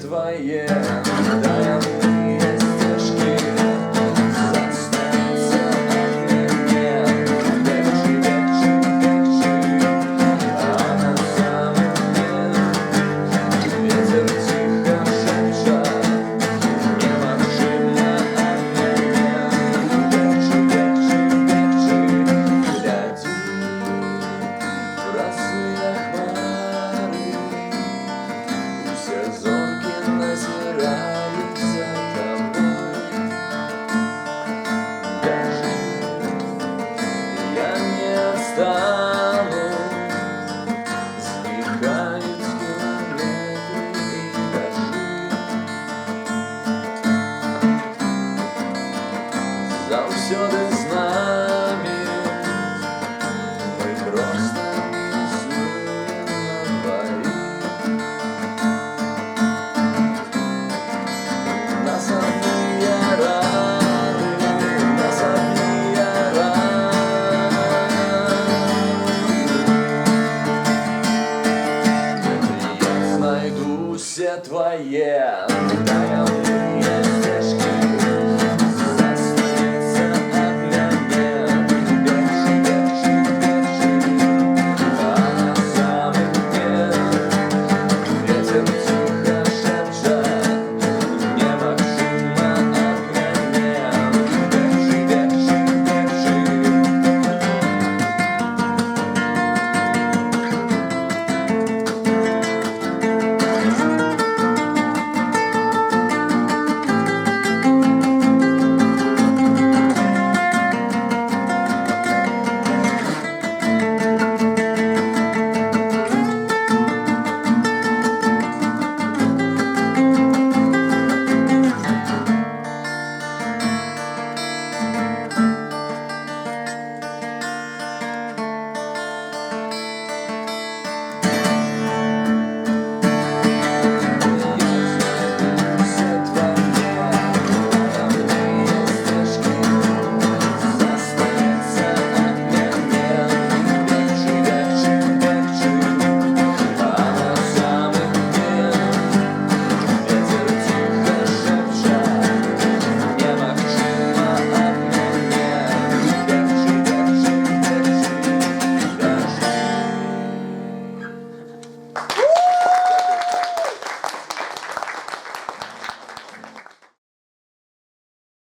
твои тайные стежки заснятся мне. Легче, легче, легче, а на самом деле ветер тихо шепчет: не молчи мне о мне. Легче, легче, легче, гляди в красные хмары, все зорки назирают за тобой. Даже я не отстану, сбегают километры и дожди. Заўсёды з нами мы просто танцуем на двоих. Нас одни раны, нас одни раны. Я найду все твои тайны.